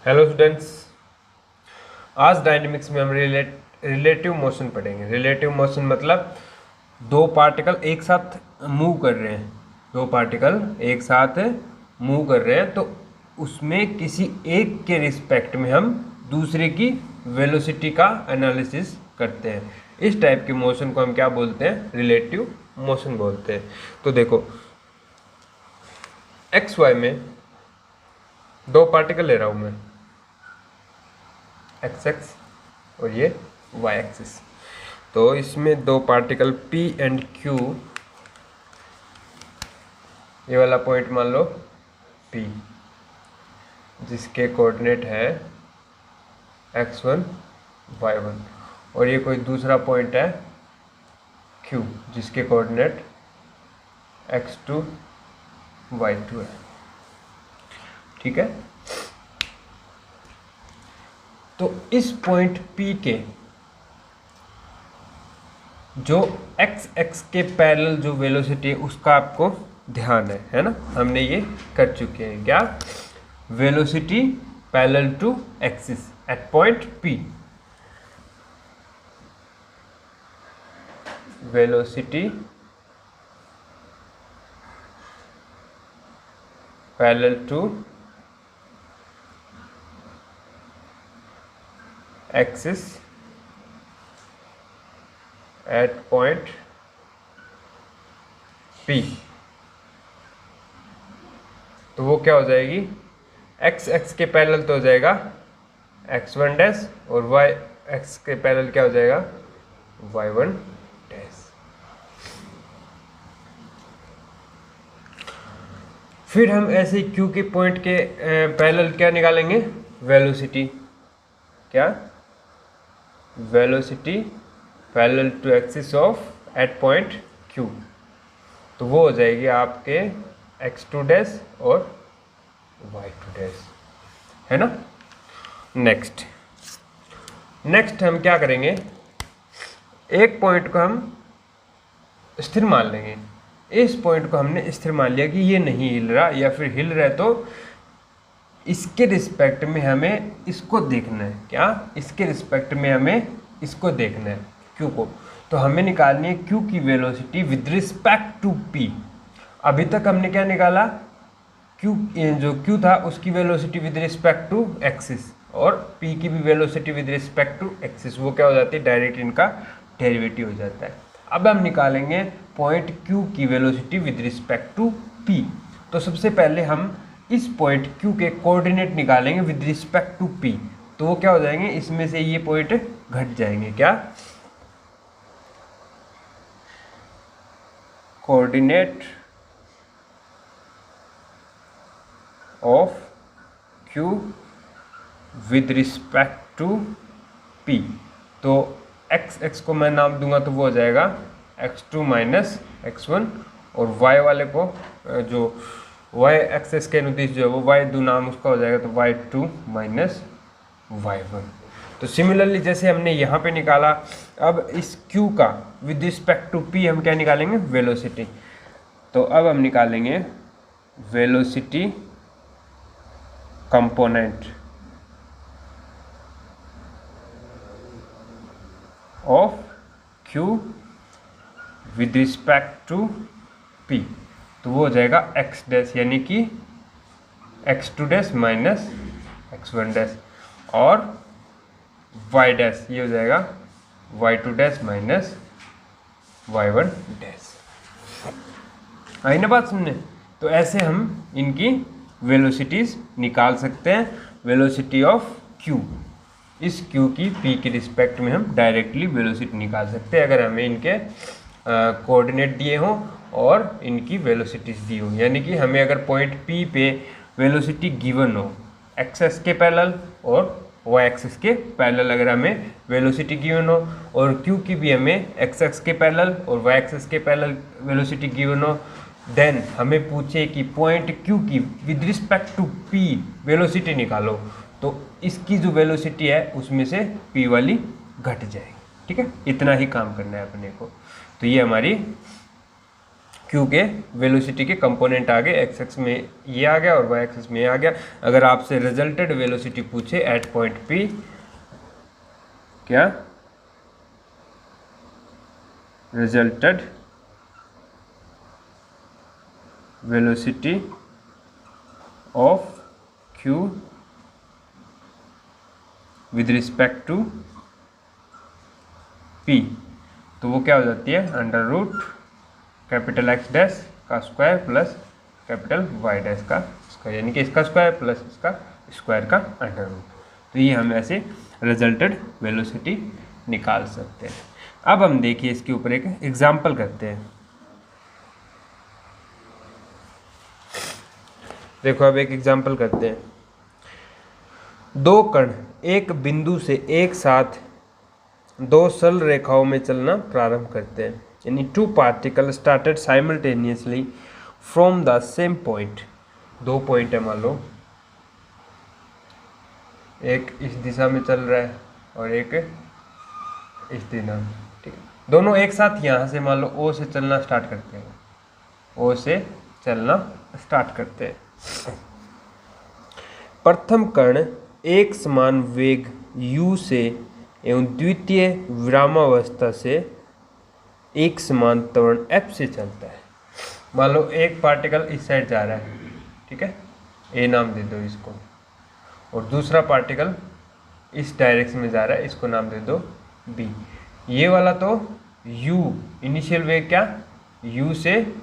Hello students, आज dynamics में हम रिलेटिव मोशन पढ़ेंगे। रिलेटिव मोशन मतलब दो पार्टिकल एक साथ मूव कर रहे हैं, दो पार्टिकल एक साथ मूव कर रहे हैं तो उसमें किसी एक के रिस्पेक्ट में हम दूसरे की वेलोसिटी का एनालिसिस करते हैं। इस टाइप के मोशन को हम क्या बोलते हैं? रिलेटिव मोशन बोलते हैं। तो देखो, एक्स वाई में दो पार्टिकल ले रहा हूँ मैं, एक्स एक्स और ये वाई एक्सिस। तो इसमें दो पार्टिकल P एंड Q, ये वाला पॉइंट मान लो P, जिसके कोऑर्डिनेट है x1 y1, और ये कोई दूसरा पॉइंट है Q, जिसके कोऑर्डिनेट x2 y2 है। ठीक है, तो इस पॉइंट P के जो एक्स एक्स के पैरेलल जो वेलोसिटी है उसका आपको ध्यान है ना। हमने ये कर चुके हैं क्या? Velocity parallel to axis at point P, velocity parallel to axis at point P। तो वो क्या हो जाएगी? एक्स एक्स के पैरेलल तो हो जाएगा x1 डैश, और y एक्स के पैरेलल क्या हो जाएगा? y1 dash. फिर हम ऐसे ही Q के पॉइंट के पैरेलल क्या निकालेंगे? वेलोसिटी। क्या? Velocity parallel to axis of at point Q। तो वो हो जाएगी आपके x2 डैश और y2 डैश, है ना। नेक्स्ट हम क्या करेंगे? एक पॉइंट को हम स्थिर मान लेंगे। इस पॉइंट को हमने स्थिर मान लिया कि ये नहीं हिल रहा, या फिर हिल रहा है तो इसके रिस्पेक्ट में हमें इसको देखना है। क्या? इसके रिस्पेक्ट में हमें इसको देखना है, Q को। तो हमें निकालनी है Q की velocity with respect to P। अभी तक हमने क्या निकाला? Q, जो Q था उसकी velocity with respect to axis, और P की भी velocity with respect to axis. वो क्या हो जाती है? डायरेक्ट इनका डेरिवेटिव हो जाता है। अब हम निकालेंगे पॉइंट Q की velocity with respect to P। तो सबसे पहले हम इस पॉइंट Q के कोऑर्डिनेट निकालेंगे विद रिस्पेक्ट टू P। तो वो क्या हो जाएंगे? इसमें से ये पॉइंट घट जाएंगे। क्या? Coordinate of Q with respect to P। तो x x को मैं नाम दूंगा तो वो हो जाएगा x2 माइनस x1, और y वाले को जो y एक्सेस के अनुदिश जो है वो y दो नाम उसका हो जाएगा, तो y2 माइनस y1। तो सिमिलरली जैसे हमने यहाँ पे निकाला, अब इस Q का विद रिस्पेक्ट टू P हम क्या निकालेंगे? वेलोसिटी। तो अब हम निकालेंगे velocity component of Q with respect to P। तो वो हो जाएगा x डैश, यानी कि x2 dash minus x1 dash, और y डैश ये हो जाएगा y2 dash minus y1 dash. आई ना बात सुनने? तो ऐसे हम इनकी वेलोसिटीज निकाल सकते हैं। वेलोसिटी ऑफ Q, इस Q की P के रिस्पेक्ट में हम डायरेक्टली वेलोसिटी निकाल सकते हैं अगर हमें इनके कोऑर्डिनेट दिए हों और इनकी वेलोसिटीज दी हो। यानी कि हमें अगर पॉइंट P पे वेलोसिटी गिवन हो, एक्स एक्स के पैरेलल और वाई एक्सिस के पैरेलल अगर हमें वेलोसिटी गिवन हो, और Q की भी हमें एक्स एक्स के पैरेलल और वाई एक्सिस के पैरेलल वेलोसिटी गिवन हो, देन हमें पूछे कि पॉइंट Q की with respect to P velocity निकालो, तो इसकी जो वेलोसिटी है उसमें से P वाली घट जाएगी। ठीक है, इतना ही काम करना है अपने को। तो ये हमारी क्यू के वेलोसिटी के कंपोनेंट आ गए, एक्स एक्स में ये आ गया और वाई एक्सिस में ये आ गया। अगर आपसे रिजल्टेड वेलोसिटी पूछे एट पॉइंट पी, क्या resulted velocity of Q with respect to P, तो वो क्या हो जाती है under root capital X dash का square plus capital Y dash का स्क्वायर, यानी कि इसका स्क्वायर प्लस इसका स्क्वायर का अंडर रूट। तो ये हम ऐसे रिजल्टेड वेलोसिटी निकाल सकते हैं। अब हम देखिए इसके ऊपर एक एग्जाम्पल करते हैं। देखो अब एक एग्जाम्पल करते हैं। दो कण एक बिंदु से एक साथ दो सरल रेखाओं में चलना प्रारंभ करते हैं, यानी two particle started simultaneously from the same point. दो पॉइंट है, मान लो एक इस दिशा में चल रहा है और एक इस दिशा में, ठीक है। दोनों एक साथ यहाँ से मान लो ओ से चलना स्टार्ट करते हैं, ओ से चलना स्टार्ट करते हैं। प्रथम कण एक समान वेग u से एवं द्वितीय विरामावस्था से एक समान त्वरण f से चलता है। मान लो एक पार्टिकल इस साइड जा रहा है, ठीक है, a नाम दे दो इसको, और दूसरा पार्टिकल इस डायरेक्शन में जा रहा है, इसको नाम दे दो b। ये वाला तो u इनिशियल वेग क्या u से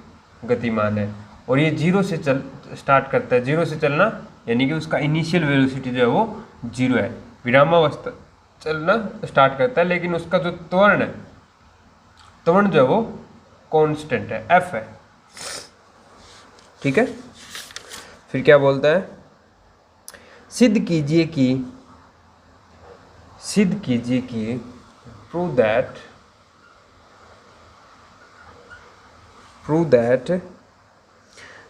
गतिमान है और ये जीरो से स्टार्ट करता है, जीरो से चलना, यानी कि उसका इनिशियल वेलोसिटी जो है वो जीरो है। विरामावस्था चलना स्टार्ट करता है, लेकिन उसका जो त्वरण है, त्वरण जो है वो कांस्टेंट है, f है, ठीक है। फिर क्या बोलता है, सिद्ध कीजिए कि prove that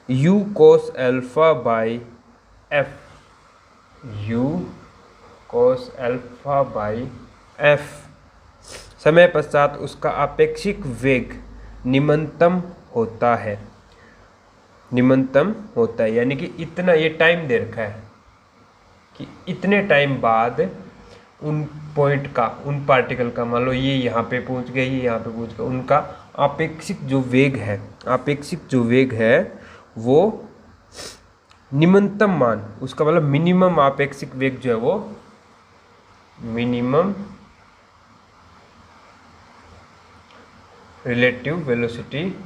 u cos alpha by f, u cos alpha by f समय पश्चात उसका आपेक्षिक वेग निम्नतम होता है, यानी कि इतना, ये टाइम दे रखा है कि इतने टाइम बाद उन पॉइंट का, उन पार्टिकल का, मान लो ये यहाँ पे पहुँच गए, ये यहाँ पे पहुँच गए, उनका आपेक्षिक जो वेग है वो निम्नतम मान, उसका मतलब मिनिमम आपेक्षिक वेग जो है वो मिनिमम रिलेटिव वेलोसिटी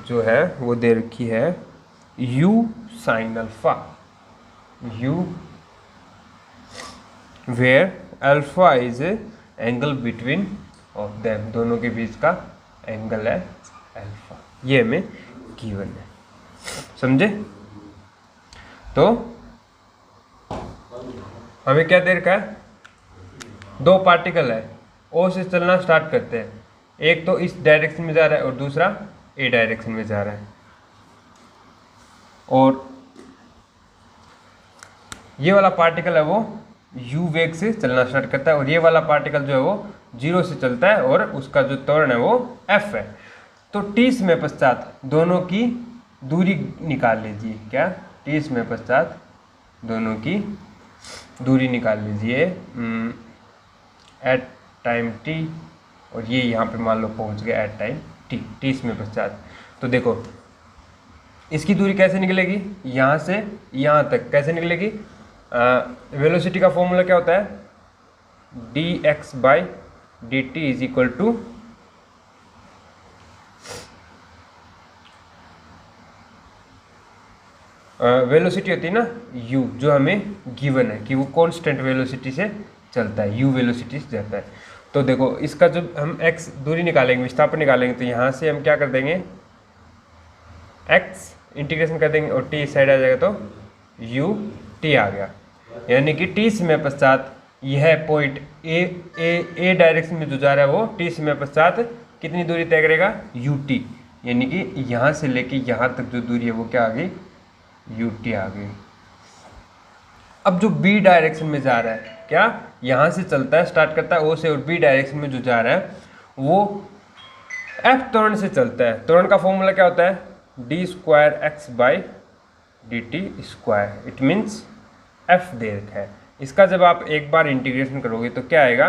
जो है वो दे रखी है u sin alpha, u where alpha is angle between of them, दोनों के बीच का एंगल है अल्फा। ये हमें गिवन है, समझे। तो हमें क्या दे रखा है, दो पार्टिकल है, ओ से चलना स्टार्ट करते हैं, एक तो इस डायरेक्शन में जा रहा है और दूसरा ए डायरेक्शन में जा रहा है, और ये वाला पार्टिकल है वो u वेग से चलना स्टार्ट करता है और ये वाला पार्टिकल जो है वो जीरो से चलता है और उसका जो त्वरण है वो f है। तो t समय पश्चात दोनों की दूरी निकाल लीजिए, क्या t समय पश्चात दोनों की दूरी निकाल लीजिए एट टाइम t, और ये यहाँ पे मान लो पहुँच गया एट टाइम t समय पश्चात। तो देखो इसकी दूरी कैसे निकलेगी, यहाँ से यहाँ तक कैसे निकलेगी, वेलोसिटी का फॉर्मूला क्या होता है, dx by D T is equal to velocity होती है ना u, जो हमें गिवन है कि वो कांस्टेंट वेलोसिटी से चलता है, u वेलोसिटी से चलता है। तो देखो इसका जो हम x दूरी निकालेंगे, विस्थापन निकालेंगे, तो यहाँ से हम क्या कर देंगे, x इंटीग्रेशन कर देंगे और t इस साइड आ जाएगा तो u t आ गया, यानी कि t समय पश्चात यह पॉइंट ए डायरेक्शन में जो जा रहा है वो t समय पश्चात कितनी दूरी तय करेगा, ut, यानी कि यहाँ से लेके यहाँ तक जो दूरी है वो क्या आ गई, ut आ गई। अब जो बी डायरेक्शन में जा रहा है, क्या यहाँ से चलता है, स्टार्ट करता है ओ से और बी डायरेक्शन में जो जा रहा है वो एफ त्वरण से चलता है। त्वरण का फॉर्मूला क्या होता है, D square X by D T square. It means F दे रखा है। इसका जब आप एक बार इंटीग्रेशन करोगे तो क्या आएगा,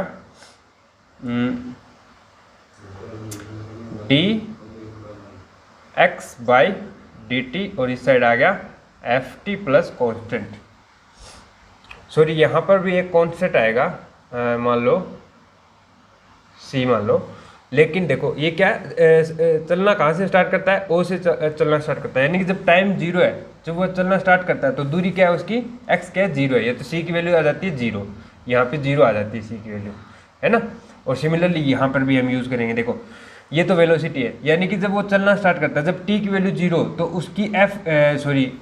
D X by D T और इस साइड आ गया f T plus constant. Sorry यहाँ पर भी एक कॉन्स्टेंट आएगा, मान लो सी मान लो। लेकिन देखो ये क्या चलना कहाँ से स्टार्ट करता है, ओ से चलना स्टार्ट करता है। यानी कि जब टाइम जीरो है, जब वो चलना स्टार्ट करता है तो दूरी क्या है उसकी, एक्स क्या है, जीरो है। ये तो सी की वैल्यू आ जाती है जीरो, यहाँ पे जीरो आ जाती है सी की वैल्यू, है ना। और सिमिलरली यहाँ पर भी हम यूज़ करेंगे। देखो ये तो वेलोसिटी है, यानी कि जब वो चलना स्टार्ट करता है, जब टी की वैल्यू जीरो तो उसकी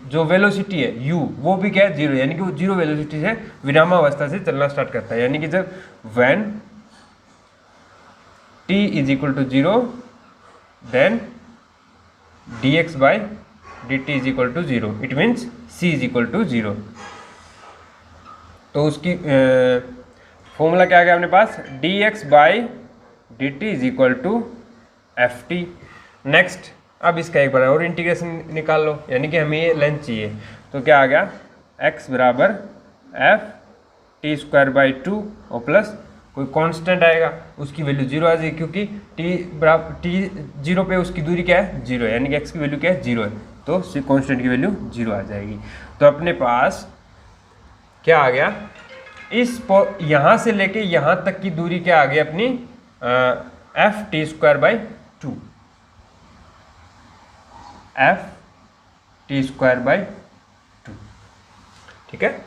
जो वेलोसिटी है यू वो भी क्या है जीरो, यानी कि वो जीरो वेलोसिटी से विरामावस्था से चलना स्टार्ट करता है। यानी कि जब when T is equal to zero then D X by D T is equal to zero, it means C is equal to zero. तो उसकी फॉर्मूला क्या आ गया अपने पास, D X by D T is equal to F T. Next अब इसका एक बार और इंटीग्रेशन निकाल लो, यानी कि हमें ये लेंथ चाहिए। तो क्या आ गया, एक्स बराबर F T square by to और प्लस कोई कांस्टेंट आएगा, उसकी वैल्यू जीरो आ जाएगी, क्योंकि टी बराबर टी जीरो पे उसकी दूरी क्या है, जीरो है, यानी कि एक्स की वैल्यू क्या है, जीरो है, तो कांस्टेंट की वैल्यू जीरो आ जाएगी। तो अपने पास क्या आ गया, इस यहाँ से लेके यहाँ तक की दूरी क्या आ गई अपनी, F T square by to, F T square by to, ठीक है।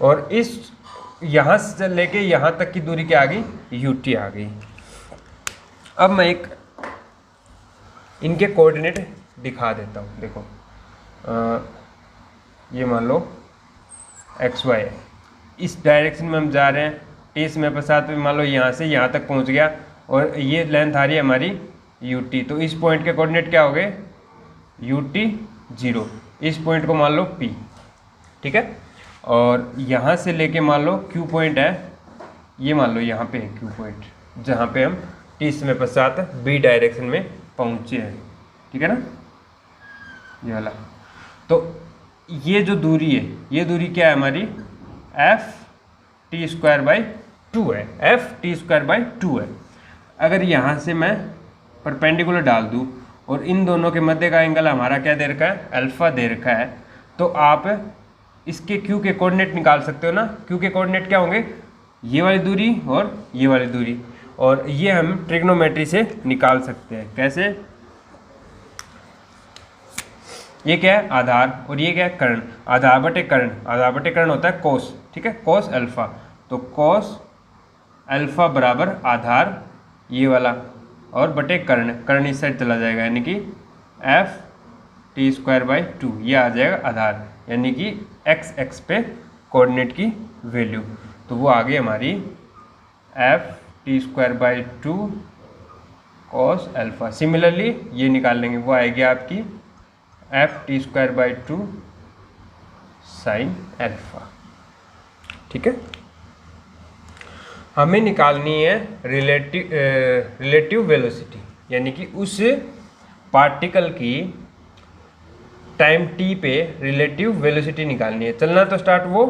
और इस यहाँ से लेके यहाँ तक की दूरी क्या आ गई, यू टी आ गई। अब मैं एक इनके कोऑर्डिनेट दिखा देता हूँ। देखो ये मान लो एक्स वाई है, इस डायरेक्शन में हम जा रहे हैं, टी समय पश्चात में मान लो यहाँ से यहाँ तक पहुँच गया और ये लेंथ आ रही है हमारी यू टी। तो इस पॉइंट के कोऑर्डिनेट क्या हो गए, यू टी जीरो, इस पॉइंट को मान लो पी, ठीक है। और यहाँ से लेके मान लो क्यू पॉइंट है, ये मान लो यहाँ पे है क्यू पॉइंट, जहाँ पे हम टी समय पश्चात बी डायरेक्शन में पहुँचे हैं, ठीक है ना, ये वाला। तो ये जो दूरी है, ये दूरी क्या है हमारी, F T square by two है, F T square by two है। अगर यहाँ से मैं परपेंडिकुलर डाल दूँ और इन दोनों के मध्य का एंगल हमारा क्या दे रखा है, अल्फा दे रखा है, तो आप इसके क्यू के कोऑर्डिनेट निकाल सकते हो ना। क्यू के कोऑर्डिनेट क्या होंगे, ये वाली दूरी और ये वाली दूरी, और ये हम ट्रिग्नोमेट्री से निकाल सकते हैं। कैसे, ये क्या है आधार और ये क्या है कर्ण, आधार बटे कर्ण, आधार बटे कर्ण होता है कोस, ठीक है, कोस अल्फा। तो कोस अल्फा बराबर आधार ये वाला और बटे कर्ण, कर्ण इस साइड चला जाएगा, यानी कि F T square by to, ये आ जाएगा आधार, यानी कि एक्स एक्स पे कोऑर्डिनेट की वैल्यू। तो वो आ गई हमारी F T square by to cos alpha. Similarly ये निकाल लेंगे, वो आएगी आपकी F T square by to sign alpha, ठीक है। हमें निकालनी है रिलेटिव वेलोसिटी, यानी कि उस पार्टिकल की टाइम टी पे रिलेटिव वेलोसिटी निकालनी है। चलना तो स्टार्ट वो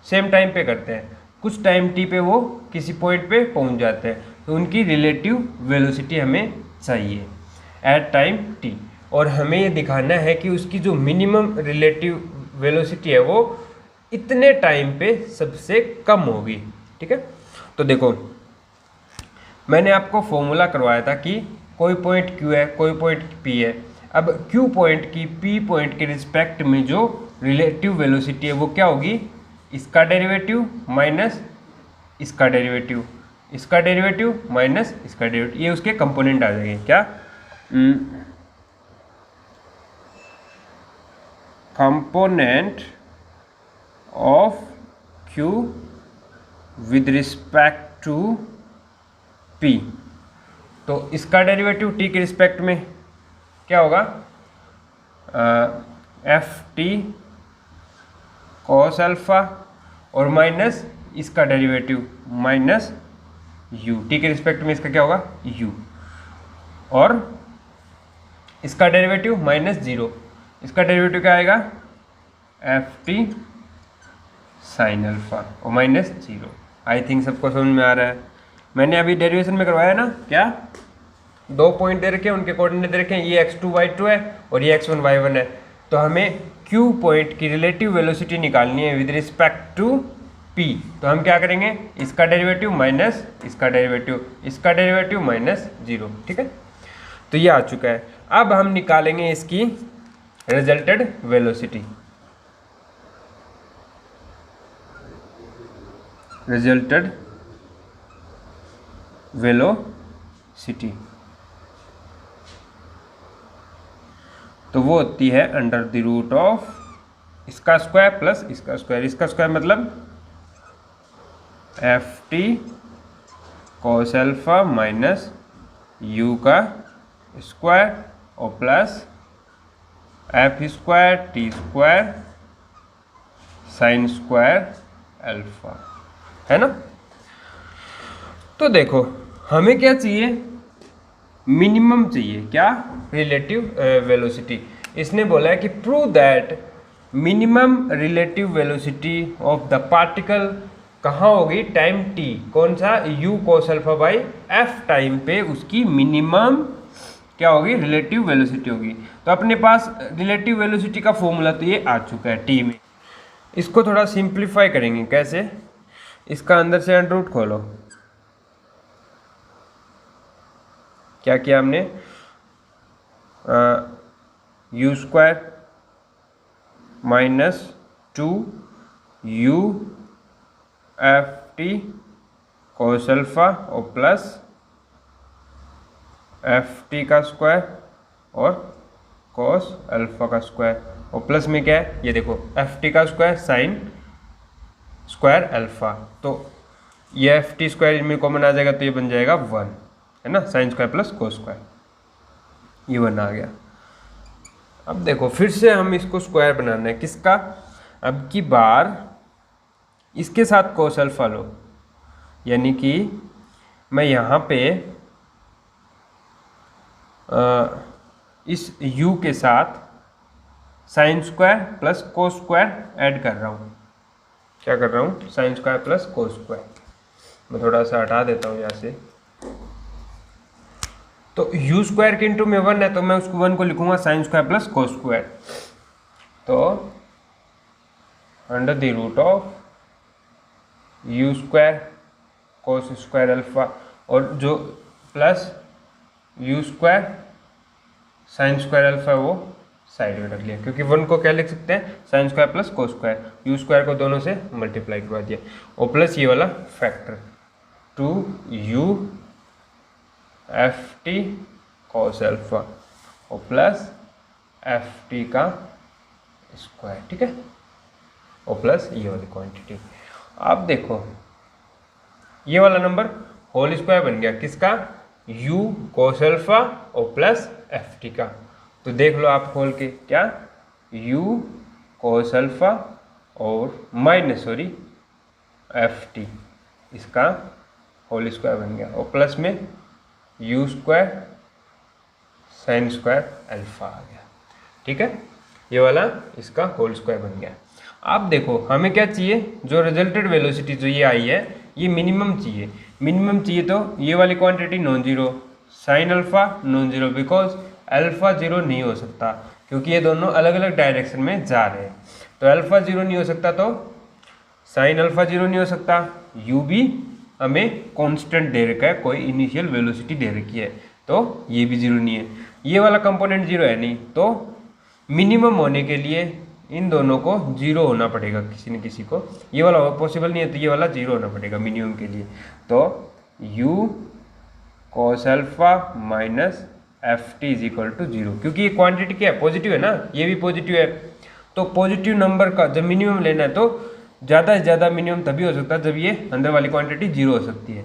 सेम टाइम पे करते हैं, कुछ टाइम टी पे वो किसी पॉइंट पे पहुंच जाते हैं, तो उनकी रिलेटिव वेलोसिटी हमें चाहिए एट टाइम टी। और हमें ये दिखाना है कि उसकी जो मिनिमम रिलेटिव वेलोसिटी है वो इतने टाइम पे सबसे कम होगी, ठीक है। तो देखो मैंने आपको फॉर्मूला करवाया था कि कोई पॉइंट Q है, कोई पॉइंट P है। अब Q पॉइंट की P पॉइंट के रिस्पेक्ट में जो रिलेटिव वेलोसिटी है वो क्या होगी, इसका डेरिवेटिव माइनस इसका डेरिवेटिव, इसका डेरिवेटिव माइनस इसका डेरिवेटिव, ये उसके कंपोनेंट आ जाएंगे। क्या, component of Q with respect to P। तो इसका डेरिवेटिव T के रिस्पेक्ट में क्या होगा, एफ टी कॉस अल्फा, और माइनस इसका डेरिवेटिव माइनस u, t के रिस्पेक्ट में इसका क्या होगा u, और इसका डेरिवेटिव माइनस 0, इसका डेरिवेटिव क्या आएगा एफ टी साइन अल्फा और माइनस 0। आई थिंक सबको समझ में आ रहा है। मैंने अभी डेरिवेशन में करवाया ना, क्या 2 पॉइंट दे रखे हैं, उनके कोऑर्डिनेट दे रखे हैं, ये x2 y2 है और ये x1 y1 है। तो हमें q पॉइंट की रिलेटिव वेलोसिटी निकालनी है विद रिस्पेक्ट टू p। तो हम क्या करेंगे, इसका डेरिवेटिव माइनस इसका डेरिवेटिव माइनस 0, ठीक है। तो ये आ चुका है। अब हम निकालेंगे इसकी रिजल्टेड वेलोसिटी। तो वो होती है अंडर द रूट ऑफ इसका स्क्वायर प्लस इसका स्क्वायर मतलब F T cos alpha minus you का स्क्वायर और plus F square T square sine square alpha, है ना। तो देखो हमें क्या चाहिए, मिनिमम चाहिए, क्या रिलेटिव वेलोसिटी। इसने बोला है कि prove that minimum relative velocity of the particle कहाँ होगी, टाइम t, कौन सा u cos alpha by F time पे उसकी मिनिमम क्या होगी, रिलेटिव वेलोसिटी होगी। तो अपने पास रिलेटिव वेलोसिटी का फॉर्मूला तो ये आ चुका है t में। इसको थोड़ा सिंप्लीफाई करेंगे, कैसे, इसका अंदर से अंडर रूट खोलो, क्या किया हमने, you square minus 2 u F T cos alpha और प्लस एफ टी का स्क्वायर और कोस अल्फा का स्क्वायर और प्लस में क्या है, ये देखो एफ टी का स्क्वायर साइन स्क्वायर अल्फा। तो ये एफ टी स्क्वायर में कॉमन आ जाएगा तो ये बन जाएगा 1, है ना, sign square plus cos square, ये 1 आ गया। अब देखो फिर से हम इसको स्क्वायर बनाना है, किसका, अब की बार इसके साथ कोस अल्फा लो, यानी कि मैं यहाँ पे इस u के साथ sign square plus cos square add कर रहा हूँ। क्या कर रहा हूँ, sign square plus cos square. मैं थोड़ा सा हटा देता हूँ यहाँ से। तो u स्क्वायर के इंटू में 1 है तो मैं उसको 1 को लिखूंगा sine square plus cos square. तो under the root of u square cos square alpha और जो plus u square sine square alpha वो साइड में रख लिया, क्योंकि 1 को क्या लिख सकते हैं, sign square plus cos square, u square को दोनों से मल्टीप्लाई करवा दिया और प्लस ये वाला factor 2u F T cos alpha और प्लस एफ टी का स्क्वायर, ठीक है, और प्लस ये वाली क्वांटिटी। आप देखो ये वाला नंबर होल स्क्वायर बन गया, किसका, u कॉस अल्फा और प्लस एफ टी का। तो देख लो आप खोल के, क्या u कॉस अल्फा और माइनस एफ टी, इसका होल स्क्वायर बन गया और प्लस में u square sine square alpha आ गया, ठीक है, ये वाला इसका होल स्क्वायर बन गया। आप देखो हमें क्या चाहिए, जो रिजल्टेड वेलोसिटी जो ये आई है ये मिनिमम चाहिए, तो ये वाली quantity non zero, sine alpha non zero, because alpha zero नहीं हो सकता क्योंकि ये दोनों अलग अलग डायरेक्शन में जा रहे हैं। तो अल्फा जीरो नहीं हो सकता तो साइन अल्फा जीरो नहीं हो सकता, u भी हमें कांस्टेंट दे रखा है, कोई इनिशियल वेलोसिटी दे रखी है, तो ये भी जीरो नहीं है, ये वाला कंपोनेंट जीरो है नहीं। तो मिनिमम होने के लिए इन दोनों को जीरो होना पड़ेगा, किसी न किसी को, ये वाला पॉसिबल नहीं है तो ये वाला जीरो होना पड़ेगा मिनिमम के लिए। तो u cos alpha minus F t is equal to zero, क्योंकि ये क्वांटिटी क्या है, पॉजिटिव है ना, ये भी पॉजिटिव है। तो पॉजिटिव नंबर का जब मिनिमम लेना है तो ज़्यादा से ज़्यादा मिनिमम तभी हो सकता है जब ये अंदर वाली क्वांटिटी जीरो हो सकती है,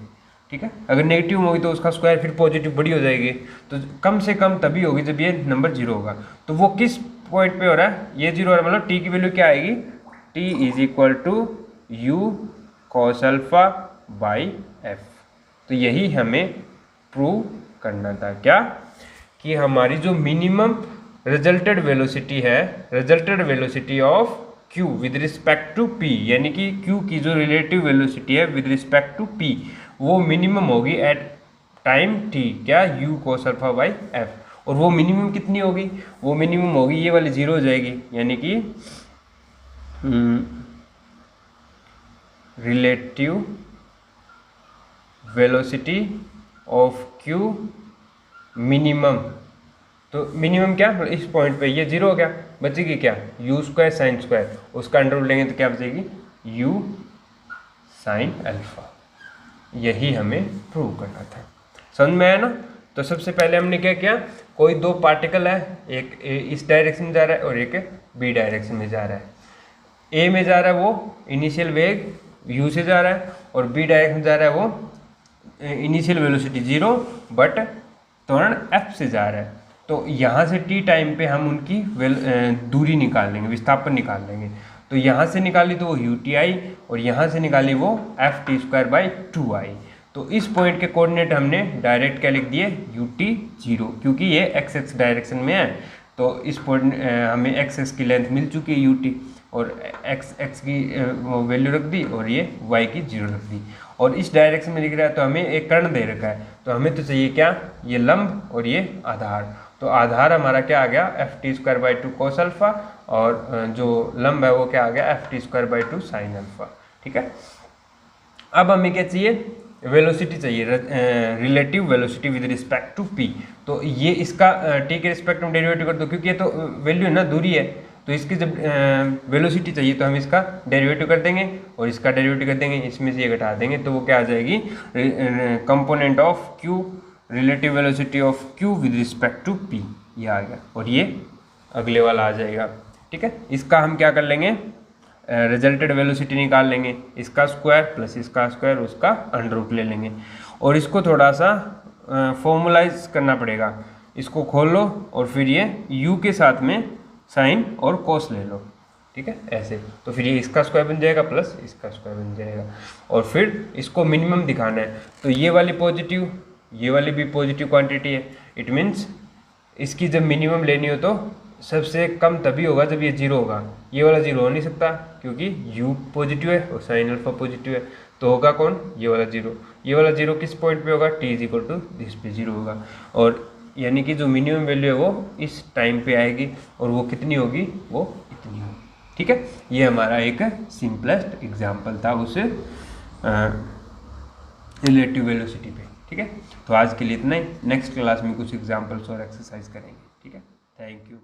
ठीक है। अगर नेगेटिव होगी तो उसका स्क्वायर फिर पॉजिटिव बड़ी हो जाएगी, तो कम से कम तभी होगी जब ये नंबर जीरो होगा। तो वो किस पॉइंट पे हो रहा है, ये जीरो हो रहा है, मतलब टी की वैल्यू क्या आएगी, t is equal to u cos alpha by f. तो यही हमें प्रूव करना था, क्या कि हमारी जो मिनिमम रिजल्टेड वेलोसिटी है, resulted velocity of q with respect to p, यानी कि q की जो रिलेटिव वेलोसिटी है विद रिस्पेक्ट टू p वो मिनिमम होगी एट टाइम t, क्या u cos alpha by f. और वो मिनिमम कितनी होगी, वो मिनिमम होगी ये वाली जीरो हो जाएगी, यानी कि relative velocity of q minimum. तो मिनिमम क्या, इस पॉइंट पे ये जीरो हो गया, बचेगी क्या u स्क्वायर साइन स्क्वायर, उसका अंडर रूट लेंगे तो क्या बचेगी u साइन अल्फा। यही हमें प्रूव करना था, समझ में आया ना। तो सबसे पहले हमने क्या किया, कोई दो पार्टिकल है, एक इस डायरेक्शन में जा रहा है और एक बी डायरेक्शन में जा रहा है। ए में जा रहा है वो इनिशियल वेग u से जा रहा है, और बी डायरेक्शन में जा रहा है वो इनिशियल वेलोसिटी जीरो बट त्वरण f से जा रहा है। तो यहाँ से t टाइम पे हम उनकी दूरी निकाल लेंगे, विस्थापन निकाल लेंगे। तो यहाँ से निकाली तो वो ut आई, और यहाँ से निकाली वो एफ टी स्क्वायर बाई 2 आई। तो इस पॉइंट के कोऑर्डिनेट हमने डायरेक्ट क्या लिख दिए ut जीरो, क्योंकि ये एक्स एक्स डायरेक्शन में है। तो इस पॉइंट हमें एक्स एक्स की लेंथ मिल चुकी है ut, और एक्स एक्स की वैल्यू रख दी और ये y की जीरो रख दी। और इस डायरेक्शन में दिख रहा है तो हमें एक कर्ण दे रखा है, तो हमें तो चाहिए क्या, ये लंब और ये आधार। तो आधार हमारा क्या आ गया f T square by 2 cos alpha, और जो लंब है वो क्या आ गया f T square by 2 sine alpha. ठीक है, अब हमें क्या चाहिए, वेलोसिटी चाहिए, relative velocity with respect to p। तो ये इसका t के रिस्पेक्ट में डेरिवेटिव कर दो, क्योंकि ये तो वैल्यू है ना, दूरी है। तो इसकी जब वेलोसिटी चाहिए तो हम इसका डेरिवेटिव कर देंगे और इसका डेरिवेटिव कर देंगे, इसमें से ये घटा देंगे तो वो क्या आ जाएगी, component of q relative velocity of q with respect to p, ये आ गया। और ये अगले वाला आ जाएगा। ठीक है, इसका हम क्या कर लेंगे, रिजल्टेड वेलोसिटी निकाल लेंगे, इसका स्क्वायर प्लस इसका स्क्वायर, उसका अंडर रूट ले लेंगे। और इसको थोड़ा सा फॉर्मुलाइज करना पड़ेगा, इसको खोल लो और फिर ये u के साथ में साइन और कोस ले लो। ठीक है, ऐसे। तो फिर ये इसका स्क्वायर बन जाएगा प्लस इसका स्क्वायर बन जाएगा, और फिर इसको मिनिमम दिखाना है। तो ये वाली पॉजिटिव, ये वाली भी पॉजिटिव क्वांटिटी है, इट मीन्स इसकी जब मिनिमम लेनी हो तो सबसे कम तभी होगा जब ये जीरो होगा। ये वाला जीरो हो नहीं सकता क्योंकि u पॉजिटिव है और साइन अल्फा पॉजिटिव है, तो होगा कौन, ये वाला जीरो। ये वाला जीरो किस पॉइंट पे होगा, t is equal to this पे जीरो होगा। और यानी कि जो मिनिमम वैल्यू है वो इस टाइम पे आएगी, और वो कितनी होगी, वो इतनी होगी। ठीक है, ये हमारा एक सिंपलेस्ट एग्जाम्पल था उस रिलेटिव वेलोसिटी पे। ठीक है, तो आज के लिए इतना ही, नेक्स्ट क्लास में कुछ एग्जाम्पल्स और एक्सरसाइज करेंगे। ठीक है, थैंक यू।